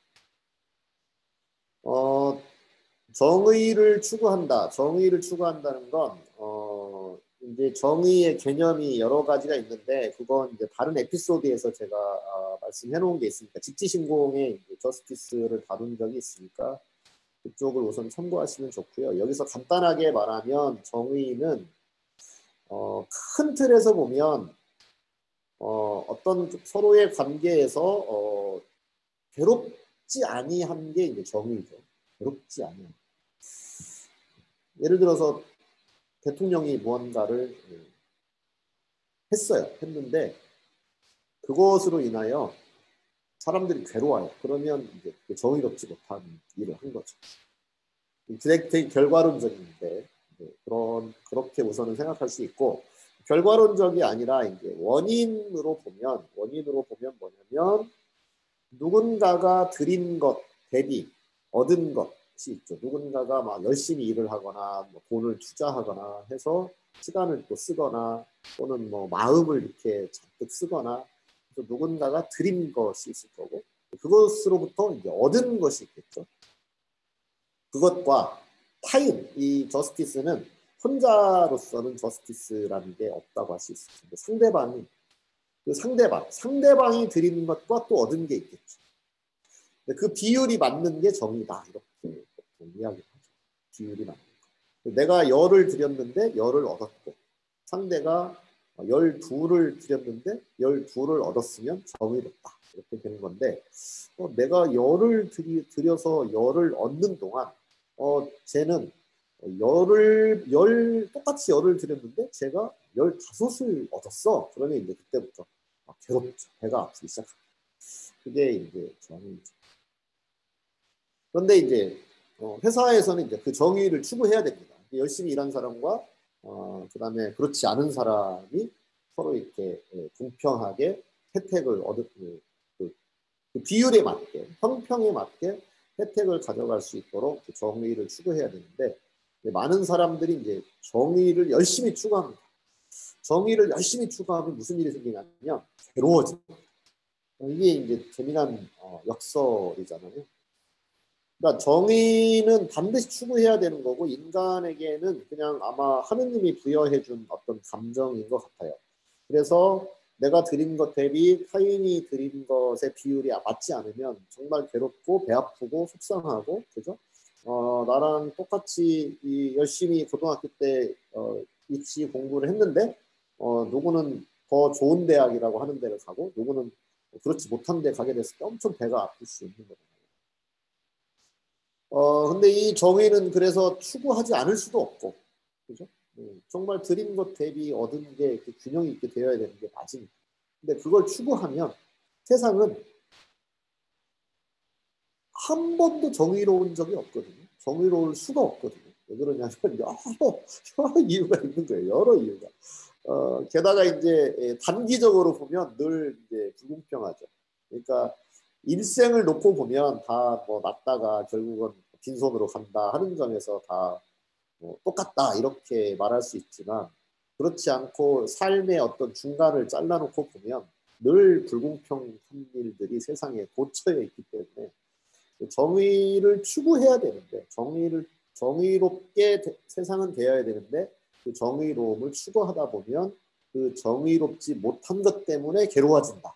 정의를 추구한다. 정의를 추구한다는 건 이제 정의의 개념이 여러 가지가 있는데 그건 이제 다른 에피소드에서 제가 말씀해 놓은 게 있으니까 직지신공의 저스티스를 다룬 적이 있으니까 그쪽을 우선 참고하시면 좋고요. 여기서 간단하게 말하면 정의는 큰 틀에서 보면 어떤 서로의 관계에서 괴롭지 아니한 게 이제 정의죠. 괴롭지 아니한. 예를 들어서 대통령이 무언가를 했는데 그것으로 인하여 사람들이 괴로워요. 그러면 이제 정의롭지 못한 일을 한 거죠. 되게 결과론적인데 그렇게 우선은 생각할 수 있고 결과론적이 아니라 이제 원인으로 보면 뭐냐면 누군가가 드린 것 대비 얻은 것이 있죠. 누군가가 막 열심히 일을 하거나 뭐 돈을 투자하거나 해서 시간을 또 쓰거나 또는 뭐 마음을 이렇게 잔뜩 쓰거나 그래서 누군가가 드린 것이 있을 거고 그것으로부터 이제 얻은 것이 있겠죠. 그것과 타인, 이 저스티스는 혼자로서는 저스티스라는 게 없다고 할 수 있습니다. 상대방이 상대방이 드리는 것과 또 얻은 게 있겠죠. 그 비율이 맞는 게 정의다. 이렇게 이야기를 하죠. 비율이 맞는 거. 내가 열을 드렸는데 열을 얻었고 상대가 12를 드렸는데 12를 얻었으면 정의롭다. 이렇게 되는 건데 내가 열을 들여서 열을 얻는 동안 쟤는 똑같이 열을 드렸는데 제가 15을 얻었어. 그러면 이제 그때부터 괴롭죠. 배가 아프기 시작합니다. 그게 이제 정의죠. 그런데 이제 회사에서는 이제 그 정의를 추구해야 됩니다. 열심히 일한 사람과 그다음에 그렇지 않은 사람이 서로 이렇게 공평하게 혜택을 얻을 그 비율에 맞게 형평에 맞게 혜택을 가져갈 수 있도록 그 정의를 추구해야 되는데 많은 사람들이 이제 정의를 열심히 추구합니다. 정의를 열심히 추구하면 무슨 일이 생기냐면 괴로워집니다. 이게 이제 재미난 역설이잖아요. 그러니까 정의는 반드시 추구해야 되는 거고 인간에게는 그냥 아마 하느님이 부여해준 어떤 감정인 것 같아요. 그래서 내가 드린 것 대비 타인이 드린 것의 비율이 맞지 않으면 정말 괴롭고 배 아프고 속상하고 그죠? 나랑 똑같이 열심히 고등학교 때 입시 공부를 했는데 누구는 더 좋은 대학이라고 하는 데를 가고 누구는 그렇지 못한 데 가게 됐을 때 엄청 배가 아플 수 있는 거예요. 근데 이 정의는 그래서 추구하지 않을 수도 없고, 그죠? 정말 드린 것 대비 얻은 게 균형 있게 되어야 되는 게 맞으니까. 근데 그걸 추구하면 세상은 한 번도 정의로운 적이 없거든요. 정의로울 수가 없거든요. 왜 그러냐면 여러 이유가 있는 거예요. 여러 이유가. 게다가 이제 단기적으로 보면 늘 이제 불공평하죠. 그러니까 일생을 놓고 보면 다 뭐 낫다가 결국은 빈손으로 간다 하는 점에서 다 뭐 똑같다 이렇게 말할 수 있지만 그렇지 않고 삶의 어떤 중간을 잘라놓고 보면 늘 불공평한 일들이 세상에 고쳐져 있기 때문에 정의를 추구해야 되는데 정의롭게 세상은 되어야 되는데 그 정의로움을 추구하다 보면 그 정의롭지 못한 것 때문에 괴로워진다.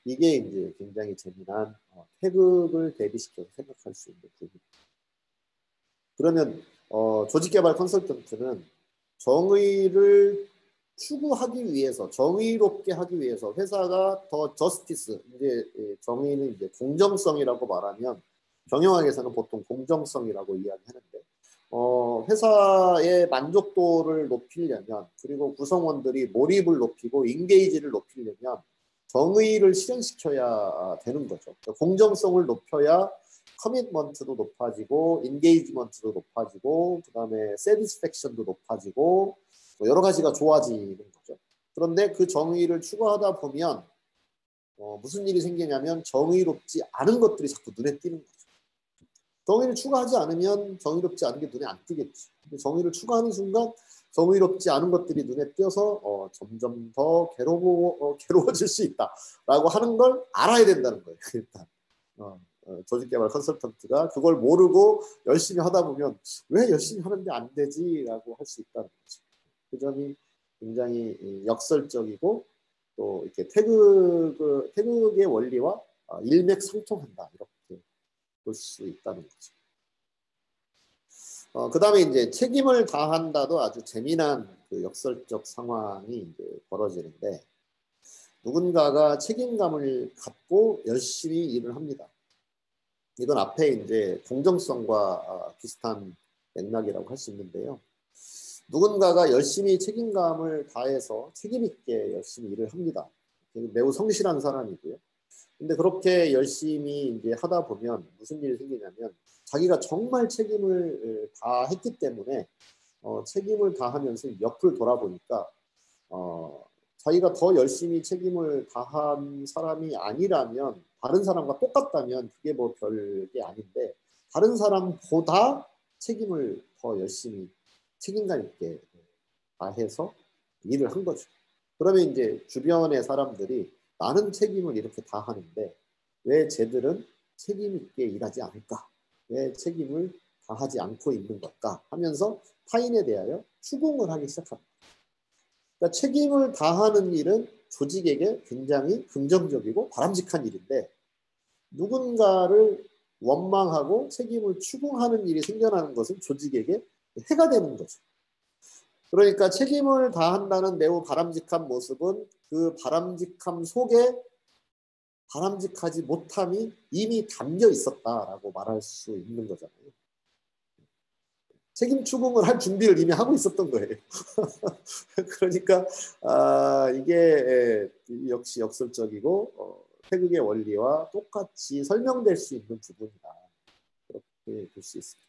이게 이제 굉장히 재미난 태극을 대비시켜서 생각할 수 있는 부분입니다. 그러면 조직개발 컨설턴트는 정의를 추구하기 위해서 정의롭게 하기 위해서 회사가 더 저스티스 이제 정의는 이제 공정성이라고 말하면 경영학에서는 보통 공정성이라고 이야기하는데 회사의 만족도를 높이려면 그리고 구성원들이 몰입을 높이고 인게이지를 높이려면 정의를 실현시켜야 되는 거죠. 공정성을 높여야 커밋먼트도 높아지고 인게이지먼트도 높아지고 그다음에 세티스팩션도 높아지고 여러 가지가 좋아지는 거죠. 그런데 그 정의를 추구하다 보면 무슨 일이 생기냐면 정의롭지 않은 것들이 자꾸 눈에 띄는 거죠. 정의를 추구하지 않으면 정의롭지 않은 게 눈에 안 띄겠지. 근데 정의를 추구하는 순간 정의롭지 않은 것들이 눈에 띄어서 점점 더 괴로워질 수 있다라고 하는 걸 알아야 된다는 거예요. 일단 조직개발 컨설턴트가 그걸 모르고 열심히 하다 보면 왜 열심히 하는데 안 되지라고 할 수 있다는 거죠. 그 점이 굉장히 역설적이고 또 이렇게 태극의 원리와 일맥상통한다 이렇게 볼 수 있다는 거죠. 그 다음에 이제 책임을 다한다도 아주 재미난 그 역설적 상황이 이제 벌어지는데 누군가가 책임감을 갖고 열심히 일을 합니다. 이건 앞에 이제 공정성과 비슷한 맥락이라고 할 수 있는데요. 누군가가 열심히 책임감을 다해서 책임 있게 열심히 일을 합니다. 매우 성실한 사람이고요. 근데 그렇게 열심히 이제 하다 보면 무슨 일이 생기냐면 자기가 정말 책임을 다했기 때문에 책임을 다하면서 옆을 돌아보니까 자기가 더 열심히 책임을 다한 사람이 아니라면 다른 사람과 똑같다면 그게 뭐 별게 아닌데 다른 사람보다 책임을 더 열심히 책임감 있게 다해서 일을 한 거죠. 그러면 이제 주변의 사람들이 나는 책임을 이렇게 다하는데 왜 쟤들은 책임 있게 일하지 않을까? 왜 책임을 다하지 않고 있는 걸까? 하면서 타인에 대하여 추궁을 하기 시작합니다. 그러니까 책임을 다하는 일은 조직에게 굉장히 긍정적이고 바람직한 일인데 누군가를 원망하고 책임을 추궁하는 일이 생겨나는 것은 조직에게 해가 되는 거죠. 그러니까 책임을 다한다는 매우 바람직한 모습은 그 바람직함 속에 바람직하지 못함이 이미 담겨 있었다라고 말할 수 있는 거잖아요. 책임 추궁을 할 준비를 이미 하고 있었던 거예요. 그러니까 이게 역시 역설적이고 태극의 원리와 똑같이 설명될 수 있는 부분이다. 그렇게 볼 수 있습니다.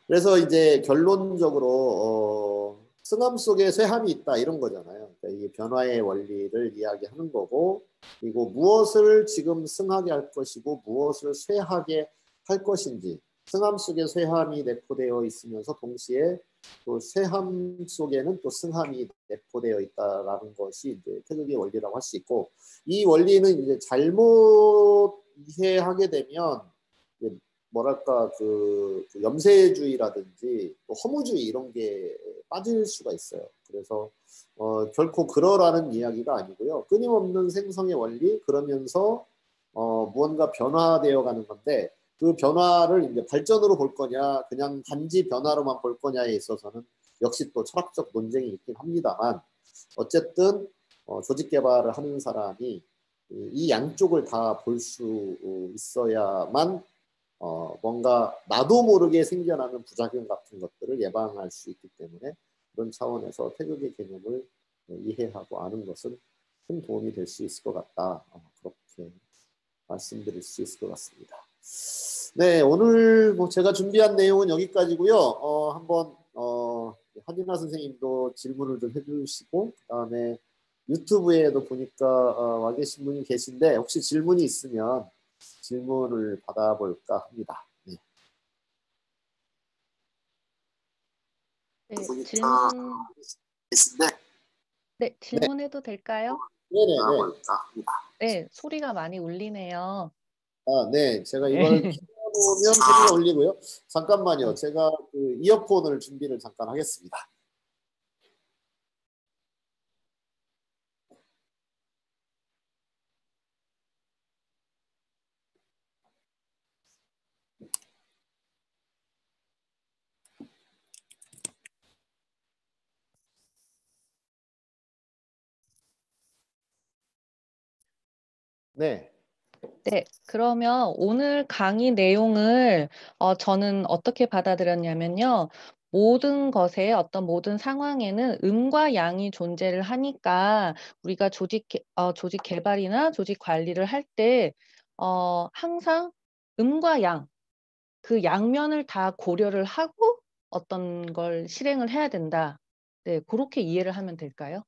그래서 이제 결론적으로 승함 속에 쇠함이 있다 이런 거잖아요. 그러니까 이게 변화의 원리를 이야기하는 거고 그리고 무엇을 지금 승하게 할 것이고 무엇을 쇠하게 할 것인지 승함 속에 쇠함이 내포되어 있으면서 동시에 또 쇠함 속에는 또 승함이 내포되어 있다라는 것이 이제 태극의 원리라고 할 수 있고, 이 원리는 이제 잘못 이해하게 되면 뭐랄까 그 염세주의라든지 또 허무주의 이런 게 빠질 수가 있어요. 그래서 결코 그러라는 이야기가 아니고요. 끊임없는 생성의 원리, 그러면서 무언가 변화되어 가는 건데, 그 변화를 이제 발전으로 볼 거냐, 그냥 단지 변화로만 볼 거냐에 있어서는 역시 또 철학적 논쟁이 있긴 합니다만, 어쨌든 조직 개발을 하는 사람이 이 양쪽을 다 볼 수 있어야만 뭔가 나도 모르게 생겨나는 부작용 같은 것들을 예방할 수 있기 때문에, 그런 차원에서 태극의 개념을 이해하고 아는 것은 큰 도움이 될 수 있을 것 같다. 그렇게 말씀드릴 수 있을 것 같습니다. 네, 오늘 뭐 제가 준비한 내용은 여기까지고요. 한번 한진아 선생님도 질문을 좀 해주시고, 그다음에 유튜브에도 보니까 와 계신 분이 계신데, 혹시 질문이 있으면 질문을 받아볼까 합니다. 네. 네, 보니까 계신데, 네, 질문해도 될까요? 네네네. 네, 소리가 많이 울리네요. 네, 제가 이걸 네. 켜놓으면 소리가 울리고요. 잠깐만요, 네. 제가 그 이어폰을 준비를 잠깐 하겠습니다. 네. 네, 그러면 오늘 강의 내용을 저는 어떻게 받아들였냐면요. 모든 것에 어떤 모든 상황에는 음과 양이 존재를 하니까 우리가 조직 개발이나 조직 관리를 할 때 항상 음과 양, 그 양면을 다 고려를 하고 어떤 걸 실행을 해야 된다. 네, 그렇게 이해를 하면 될까요?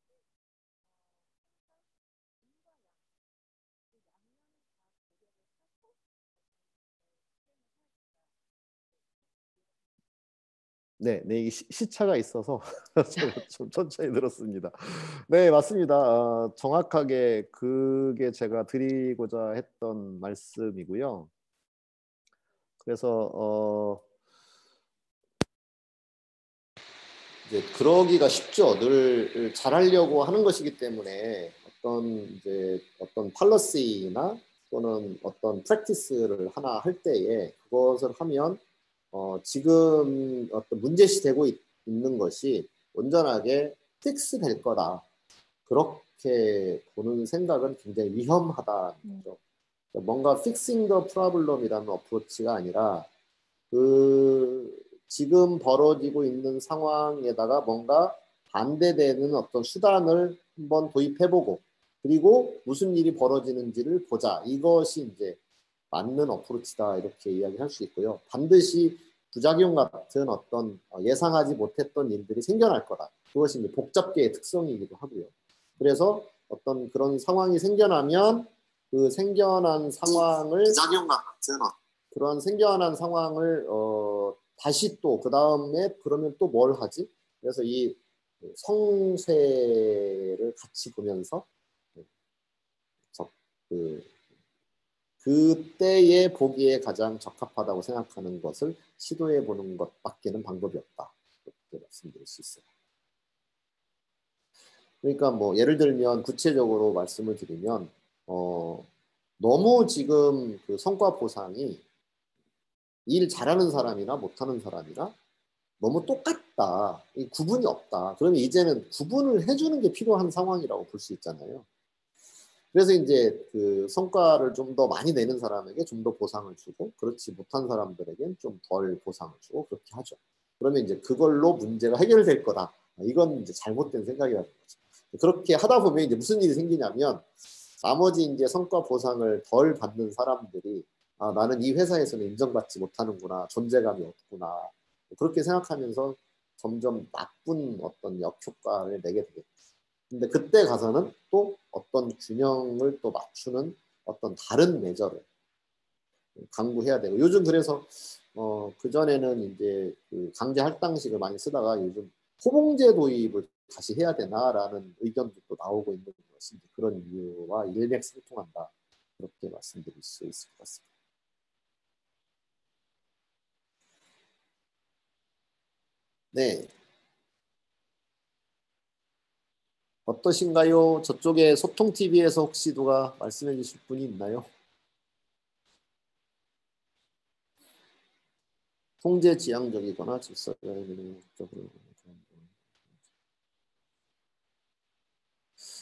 네, 네, 이 시차가 있어서 제가 좀 천천히 들었습니다. 네, 맞습니다. 정확하게 그게 제가 드리고자 했던 말씀이고요. 그래서 이제 그러기가 쉽죠. 늘 잘하려고 하는 것이기 때문에 어떤 팔러시나 또는 어떤 프랙티스를 하나 할 때에 그것을 하면 지금 어떤 문제시 되고 있는 것이 온전하게 픽스 될 거다. 그렇게 보는 생각은 굉장히 위험하다는 거죠. 뭔가 fixing the problem이라는 어프로치가 아니라 그 지금 벌어지고 있는 상황에다가 뭔가 반대되는 어떤 수단을 한번 도입해보고, 그리고 무슨 일이 벌어지는지를 보자. 이것이 이제 맞는 어프로치다, 이렇게 이야기할 수 있고요. 반드시 부작용 같은 어떤 예상하지 못했던 일들이 생겨날 거다. 그것이 이제 복잡계의 특성이기도 하고요. 그래서 어떤 그런 상황이 생겨나면 그 생겨난 상황을 부작용 같은 그런 생겨난 상황을 다시 또 그 다음에 그러면 또 뭘 하지? 그래서 이 성쇠를 같이 보면서 그 그때의 보기에 가장 적합하다고 생각하는 것을 시도해 보는 것밖에는 방법이 없다. 이렇게 말씀드릴 수 있어요. 그러니까 뭐 예를 들면 구체적으로 말씀을 드리면 너무 지금 그 성과 보상이 일 잘하는 사람이나 못하는 사람이나 너무 똑같다. 이 구분이 없다. 그러면 이제는 구분을 해주는 게 필요한 상황이라고 볼 수 있잖아요. 그래서 이제 그 성과를 좀 더 많이 내는 사람에게 좀 더 보상을 주고, 그렇지 못한 사람들에겐 좀 덜 보상을 주고, 그렇게 하죠. 그러면 이제 그걸로 문제가 해결될 거다. 이건 이제 잘못된 생각이라는 거죠. 그렇게 하다 보면 이제 무슨 일이 생기냐면, 나머지 이제 성과 보상을 덜 받는 사람들이 나는 이 회사에서는 인정받지 못하는구나, 존재감이 없구나, 그렇게 생각하면서 점점 나쁜 어떤 역효과를 내게 되겠죠. 근데 그때 가서는 또 어떤 균형을 또 맞추는 어떤 다른 매저를 강구해야 되고, 요즘 그래서 그전에는 이제 그 강제 할당식을 많이 쓰다가 요즘 호봉제 도입을 다시 해야 되나라는 의견도 또 나오고 있는 것이 그런 이유와 일맥상통한다. 그렇게 말씀드릴 수 있을 것 같습니다. 네. 어떠신가요? 저쪽에 소통TV에서 혹시 누가 말씀해 주실 분이 있나요? 통제지향적이거나 질서적으로.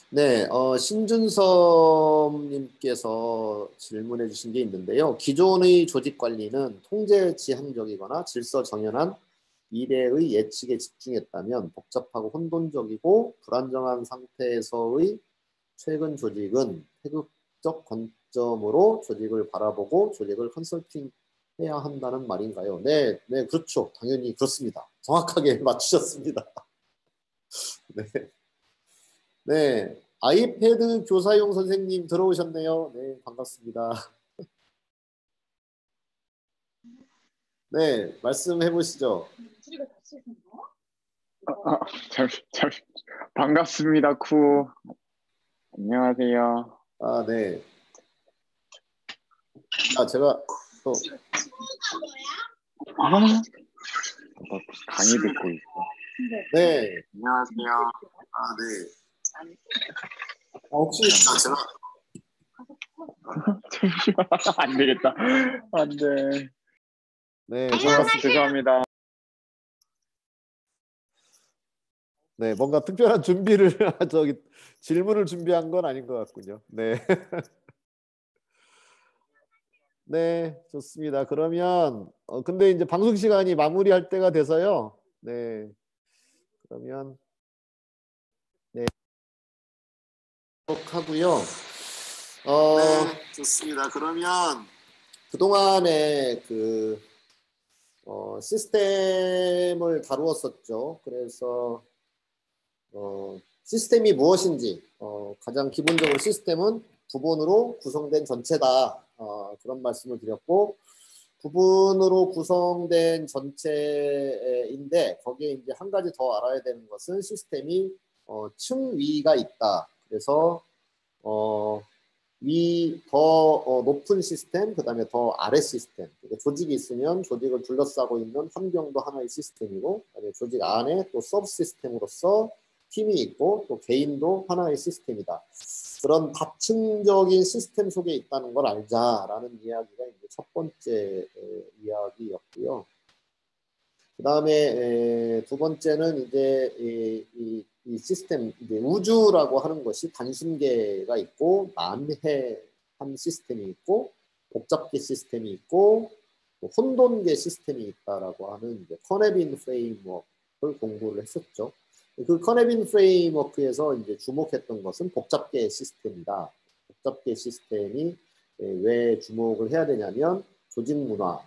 네, 신준섭님께서 질문해 주신 게 있는데요. 기존의 조직 관리는 통제지향적이거나 질서정연한 미래의 예측에 집중했다면 복잡하고 혼돈적이고 불안정한 상태에서의 최근 조직은 태극적 관점으로 조직을 바라보고 조직을 컨설팅해야 한다는 말인가요? 네, 네, 그렇죠. 당연히 그렇습니다. 정확하게 맞추셨습니다. 네, 네, 아이패드 교사용 선생님 들어오셨네요. 네, 반갑습니다. 네, 말씀해 보시죠. 잠시. 반갑습니다, 쿠. 안녕하세요. 아, 네. 아, 제가 또 강의 듣고 있어. 네. 안녕하세요. 아, 네. 혹시 제가 잠시만. 안 되겠다. 안 돼. 네, 죄송합니다. 네, 뭔가 특별한 준비를 저기 질문을 준비한 건 아닌 것 같군요. 네. 네, 좋습니다. 그러면 근데 이제 방송 시간이 마무리할 때가 돼서요. 네. 그러면 네. 하고요. 네, 좋습니다. 그러면 그동안에 그 시스템을 다루었었죠. 그래서 시스템이 무엇인지 가장 기본적으로 시스템은 부분으로 구성된 전체다. 그런 말씀을 드렸고 부분으로 구성된 전체인데 거기에 이제 한 가지 더 알아야 되는 것은 시스템이 층위가 있다. 그래서 더 높은 시스템, 그 다음에 더 아래 시스템. 그러니까 조직이 있으면 조직을 둘러싸고 있는 환경도 하나의 시스템이고, 그다음에 조직 안에 또 서브 시스템으로서 팀이 있고, 또 개인도 하나의 시스템이다. 그런 다층적인 시스템 속에 있다는 걸 알자라는 이야기가 이제 첫 번째 이야기였고요. 그 다음에 두 번째는 이제 이 시스템, 이제 우주라고 하는 것이 단순계가 있고 난해한 시스템이 있고 복잡계 시스템이 있고 혼돈계 시스템이 있다라고 하는 이제 커네빈 프레임워크를 공부를 했었죠. 그 커네빈 프레임워크에서 이제 주목했던 것은 복잡계 시스템이다. 복잡계 시스템이 왜 주목을 해야 되냐면 조직 문화,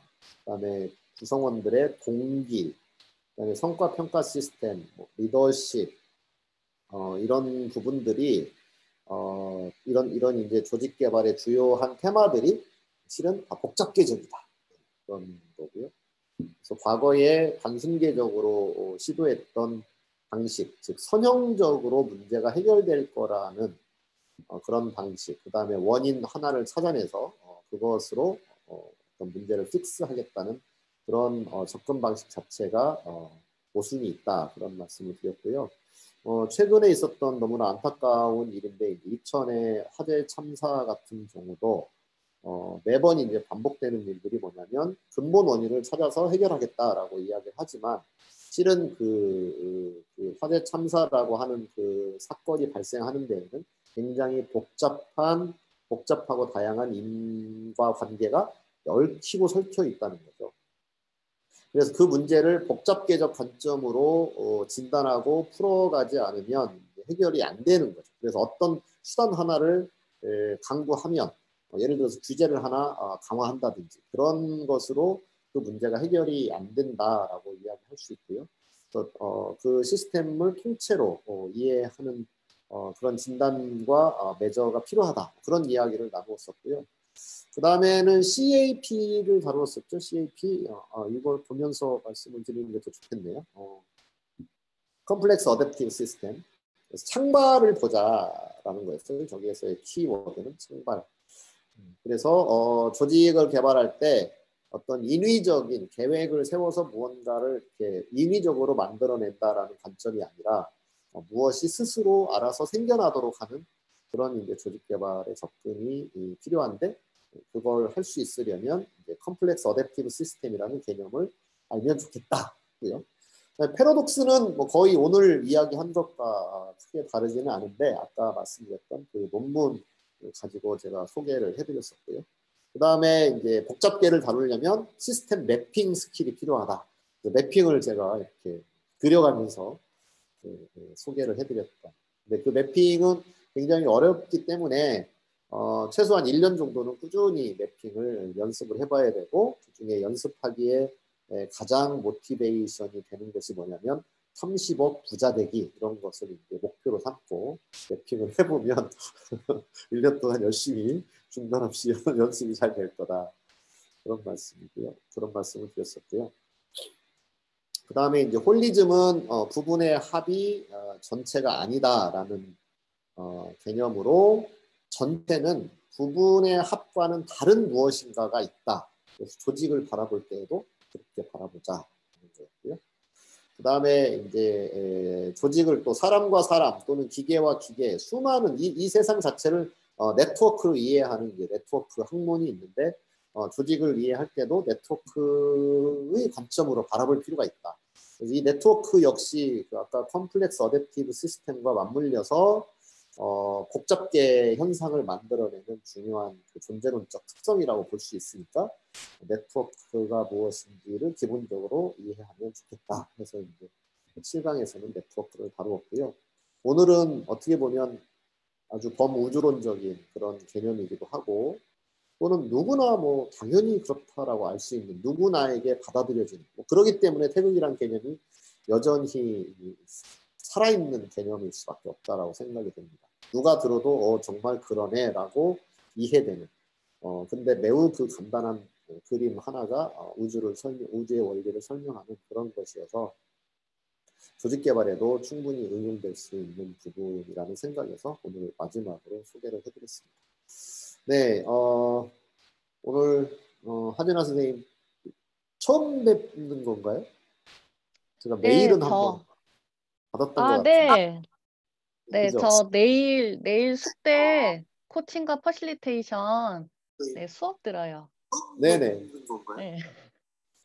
그다음에 구성원들의 동기, 그다음에 성과 평가 시스템, 리더십 이런 부분들이 이런 이제 조직 개발의 주요한 테마들이 실은 다 복잡계적이다 그런 거고요. 그래서 과거에 단순계적으로 시도했던 방식, 즉 선형적으로 문제가 해결될 거라는 그런 방식, 그 다음에 원인 하나를 찾아내서 그것으로 어떤 문제를 픽스하겠다는 그런 접근 방식 자체가 모순이 있다 그런 말씀을 드렸고요. 최근에 있었던 너무나 안타까운 일인데 이천의 화재 참사 같은 경우도 매번 이제 반복되는 일들이 뭐냐면 근본 원인을 찾아서 해결하겠다라고 이야기를 하지만 실은 그 화재 참사라고 하는 그 사건이 발생하는 데에는 굉장히 복잡하고 다양한 인과관계가 얽히고 설켜 있다는 거죠. 그래서 그 문제를 복잡계적 관점으로 진단하고 풀어가지 않으면 해결이 안 되는 거죠. 그래서 어떤 수단 하나를 강구하면 예를 들어서 규제를 하나 강화한다든지 그런 것으로 그 문제가 해결이 안 된다라고 이야기할 수 있고요. 그 시스템을 통째로 이해하는 그런 진단과 매저가 필요하다. 그런 이야기를 나누었었고요. 그 다음에는 CAP를 다루었었죠. CAP. 이걸 보면서 말씀을 드리는 게 더 좋겠네요. 컴플렉스 어댑티브 시스템. 그래서 창발을 보자라는 거였어요. 저기에서의 키워드는 창발. 그래서 조직을 개발할 때 어떤 인위적인 계획을 세워서 무언가를 이렇게 인위적으로 만들어낸다라는 관점이 아니라 무엇이 스스로 알아서 생겨나도록 하는 그런 이제 조직 개발의 접근이 필요한데 그걸 할 수 있으려면 이제 컴플렉스 어댑티브 시스템이라는 개념을 알면 좋겠다고요. 패러독스는 뭐 거의 오늘 이야기한 것과 크게 다르지는 않은데 아까 말씀드렸던 그 논문 가지고 제가 소개를 해드렸었고요. 그 다음에 이제 복잡계를 다루려면 시스템 매핑 스킬이 필요하다. 매핑을 제가 이렇게 그려가면서 소개를 해드렸다. 근데 그 매핑은 굉장히 어렵기 때문에 최소한 1년 정도는 꾸준히 매핑을 연습을 해봐야 되고 그중에 연습하기에 가장 모티베이션이 되는 것이 뭐냐면 30억 부자 되기 이런 것을 이제 목표로 삼고 매핑을 해보면 1년 동안 열심히 중단 없이 연습이 잘 될 거다. 그런 말씀이고요. 그런 말씀을 드렸었고요. 그 다음에 이제 홀리즘은 부분의 합이 전체가 아니다라는 개념으로 전체는 부분의 합과는 다른 무엇인가가 있다. 그래서 조직을 바라볼 때에도 그렇게 바라보자. 그 다음에 이제 조직을 또 사람과 사람 또는 기계와 기계 수많은 이 세상 자체를 네트워크로 이해하는 이제 네트워크 학문이 있는데 조직을 이해할 때도 네트워크의 관점으로 바라볼 필요가 있다. 그래서 이 네트워크 역시 그 아까 컴플렉스 어댑티브 시스템과 맞물려서 복잡계 현상을 만들어내는 중요한 그 존재론적 특성이라고 볼 수 있으니까 네트워크가 무엇인지를 기본적으로 이해하면 좋겠다. 그래서 이제 7강에서는 네트워크를 다루었고요. 오늘은 어떻게 보면 아주 범우주론적인 그런 개념이기도 하고 또는 누구나 뭐 당연히 그렇다라고 알 수 있는 누구나에게 받아들여지는 그러기 때문에 태극이란 개념이 여전히 살아있는 개념일 수밖에 없다라고 생각이 됩니다. 누가 들어도 정말 그러네라고 이해되는 근데 매우 그 간단한 그림 하나가 우주의 원리를 설명하는 그런 것이어서 조직 개발에도 충분히 응용될 수 있는 부분이라는 생각에서 오늘 마지막으로 소개를 해드렸습니다. 네, 오늘 하진아 선생님 처음 뵙는 건가요? 제가 네, 메일은 한번 받았던 것 같은데. 네. 네, 그죠? 저 내일 숙대 코칭과 퍼실리테이션 수업 들어요. 네네. 네,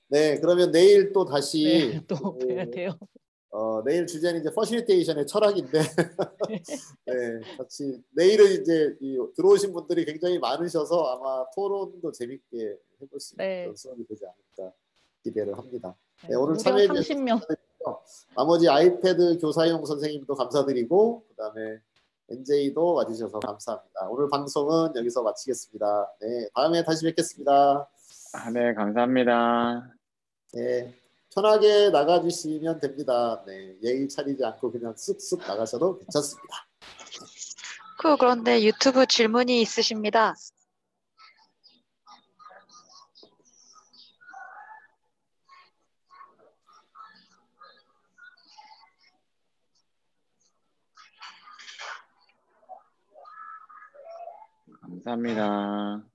네, 그러면 내일 또 네, 다시 또 뵈야 돼요. 내일 주제는 이제 퍼실리테이션의 철학인데 네, 같이 내일은 이제 들어오신 분들이 굉장히 많으셔서 아마 토론도 재밌게 해볼 수 있는 네, 그런 수업이 되지 않을까 기대를 합니다. 네, 네, 오늘 무려 참여해 주셔서 30명. 감사드리고요. 나머지 아이패드 교사용 선생님도 감사드리고 그다음에 NJ도 와주셔서 감사합니다. 오늘 방송은 여기서 마치겠습니다. 네, 다음에 다시 뵙겠습니다. 네, 감사합니다. 네, 편하게 나가주시면 됩니다. 네, 예의 차리지 않고 그냥 쓱쓱 나가셔도 괜찮습니다. 그런데 유튜브 질문이 있으십니다. 감사합니다.